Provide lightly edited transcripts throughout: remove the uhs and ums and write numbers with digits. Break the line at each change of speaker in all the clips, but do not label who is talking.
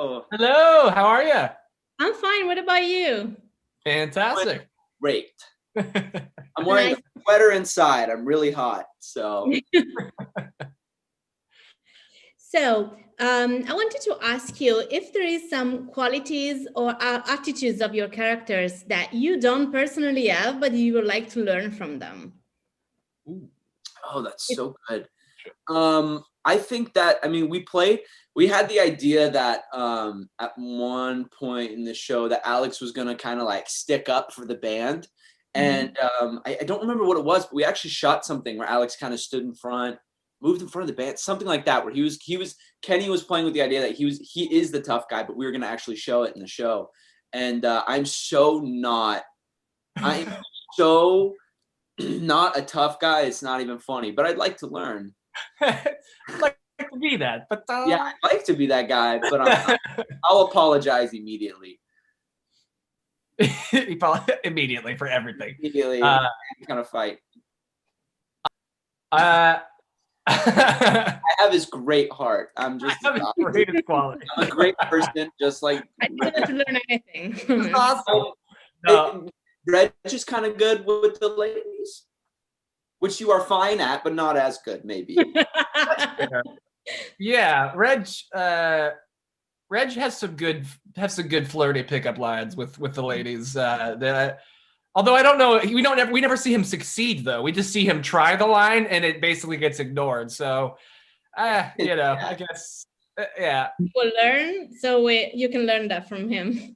Oh,
Hello, how are you?
I'm fine. What about you?
Fantastic.
great. I'm wearing a sweater inside. I'm really hot. So,
So, I wanted to ask you if there is some qualities or attitudes of your characters that you don't personally have, but you would like to learn from them.
oh, that's so good. I think that, we had the idea that at one point in the show that Alex was going to kind of like stick up for the band. And I don't remember what it was, but we actually shot something where Alex kind of stood in front, moved in front of the band, something like that, where Kenny was playing with the idea that he is the tough guy, but we were going to actually show it in the show. And I'm so not a tough guy. It's not even funny, but I'd like to learn.
I'd like to be that, but
yeah, I'd like to be that guy, but I'll apologize immediately.
Immediately for everything.
Immediately, kind of fight.
I
have this great heart. I'm just
great quality.
I'm a great person, just like
I didn't have to learn anything.
It's awesome.
Reg is kind of good with the ladies, which you are fine at, but not as good, maybe.
Yeah, Reg has some good flirty pickup lines with the ladies. Although I don't know, we never see him succeed though. We just see him try the line and it basically gets ignored. So, I guess, yeah.
We'll learn, so you can learn that from him.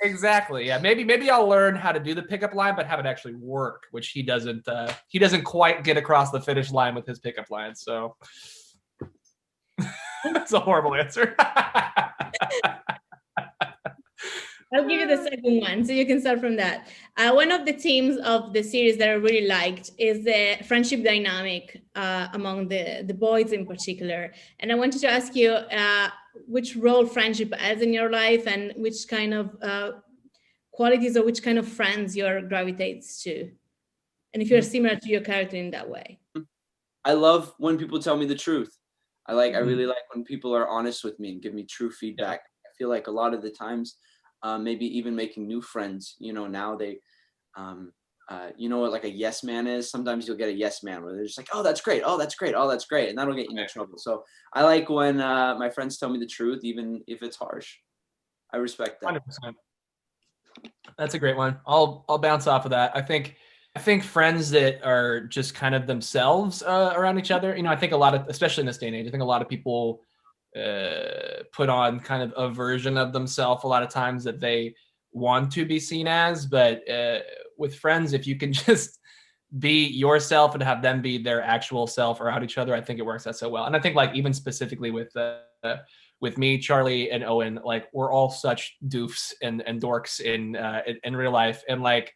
Exactly. Yeah. Maybe I'll learn how to do the pickup line, but have it actually work, which he doesn't quite get across the finish line with his pickup line. So that's a horrible answer.
I'll give you the second one, so you can start from that. One of the themes of the series that I really liked is the friendship dynamic among the boys in particular. And I wanted to ask you which role friendship has in your life and which kind of qualities or which kind of friends you're gravitates to. And if you're similar to your character in that way.
I love when people tell me the truth. I really like when people are honest with me and give me true feedback. I feel like a lot of the times, maybe even making new friends, now they, what like a yes man is. Sometimes you'll get a yes man where they're just like, oh, that's great. Oh, that's great. Oh, that's great. And that'll get you into trouble. So I like when my friends tell me the truth, even if it's harsh. I respect that.
100%. That's a great one. I'll bounce off of that. I think friends that are just kind of themselves around each other, I think a lot of, especially in this day and age, I think a lot of people put on kind of a version of themselves a lot of times that they want to be seen as, but with friends, if you can just be yourself and have them be their actual self around each other, I think it works out so well. And I think like even specifically with me, Charlie, and Owen, like we're all such doofs and dorks in real life, and like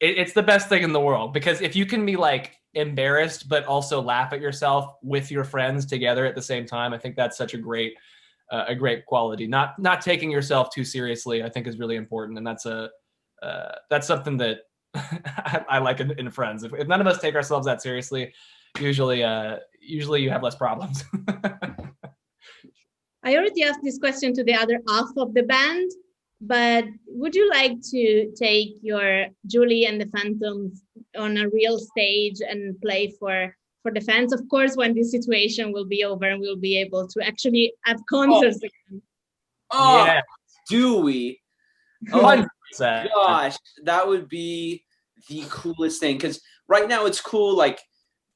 it's the best thing in the world, because if you can be like embarrassed but also laugh at yourself with your friends together at the same time, I think that's such a great quality. Not taking yourself too seriously, I think, is really important, and that's something that I like in friends. If none of us take ourselves that seriously, usually you have less problems.
I already asked this question to the other half of the band, but would you like to take your Julie and the Phantoms on a real stage and play for the fans? Of course, when this situation will be over and we'll be able to actually have concerts again.
Oh, yeah. Do we? Oh,
100%.
Gosh, that would be the coolest thing. Because right now it's cool, like,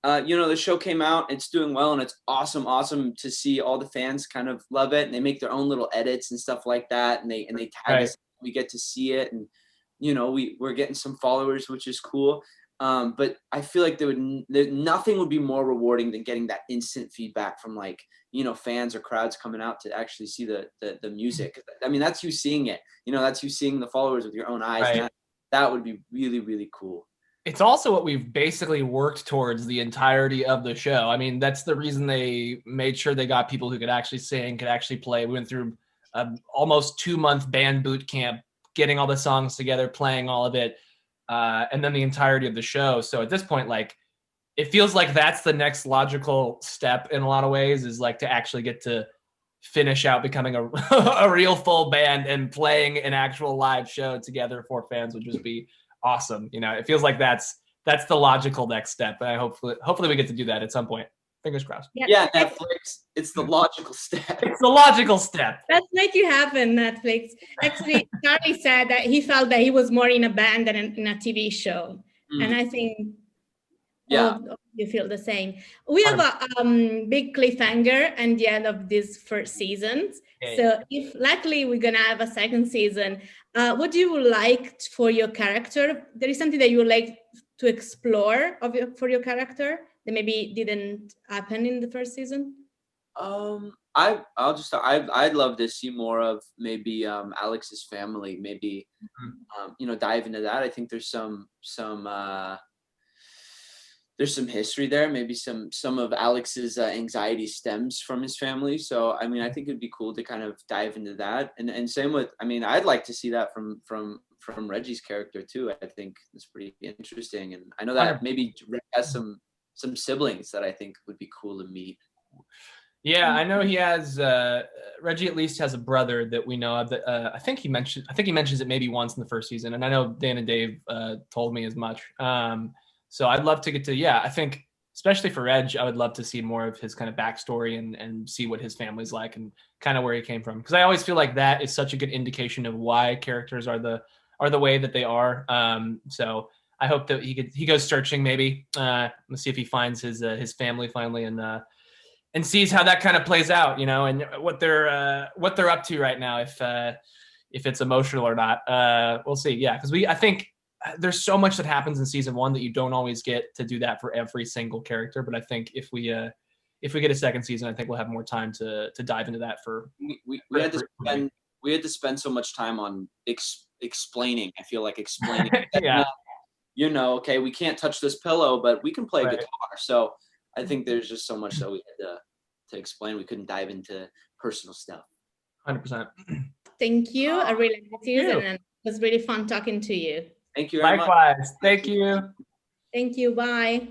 the show came out, it's doing well, and it's awesome to see all the fans kind of love it, and they make their own little edits and stuff like that, and they tag us. We get to see it, and we're getting some followers, which is cool. But I feel like nothing would be more rewarding than getting that instant feedback from like fans or crowds coming out to actually see the music. I mean, that's you seeing it. That's you seeing the followers with your own eyes.
Right.
And that would be really, really cool.
It's also what we've basically worked towards the entirety of the show. I mean, that's the reason they made sure they got people who could actually sing, could actually play. We went through almost 2-month band boot camp, getting all the songs together, playing all of it, and then the entirety of the show. So at this point, like, it feels like that's the next logical step in a lot of ways, is like to actually get to finish out becoming a real full band and playing an actual live show together for fans would just be awesome. You know, it feels like that's the logical next step. And hopefully we get to do that at some point. Fingers crossed.
Yeah, Netflix. It's the logical step.
It's the logical step.
Let's make it happen, Netflix. Actually, Charlie said that he felt that he was more in a band than in a TV show. And I think all of you feel the same. We have a big cliffhanger at the end of this first season. So if likely we're going to have a second season, what do you like for your character? There is something that you would like to explore for your character that maybe didn't happen in the first season?
I'd love to see more of maybe Alex's family. Maybe dive into that. I think there's some history there. Maybe some of Alex's anxiety stems from his family. So I mean, I think it'd be cool to kind of dive into that. And same with, I mean, I'd like to see that from Reggie's character too. I think it's pretty interesting. And I know that maybe Reg has some siblings that I think would be cool to meet.
Yeah, I know he has. Reggie at least has a brother that we know of. That I think he mentions it maybe once in the first season, and I know Dan and Dave told me as much. So I'd love to get to. Yeah, I think especially for Reg, I would love to see more of his kind of backstory and see what his family's like and kind of where he came from. Because I always feel like that is such a good indication of why characters are the way that they are. So I hope that he goes searching maybe. Let's see if he finds his family finally and sees how that kind of plays out, you know, and what they're up to right now, if it's emotional or not. We'll see. Yeah, because I think there's so much that happens in season 1 that you don't always get to do that for every single character. But I think if we get a second season, I think we'll have more time to dive into that.
We had to spend so much time on explaining. I feel like explaining.
Yeah.
Okay, we can't touch this pillow, but we can play guitar. So I think there's just so much that we had to explain. We couldn't dive into personal stuff.
100%.
Thank you. I really liked it, and it was really fun talking to you.
Thank you very much.
Likewise. Thank you.
Thank you. Bye.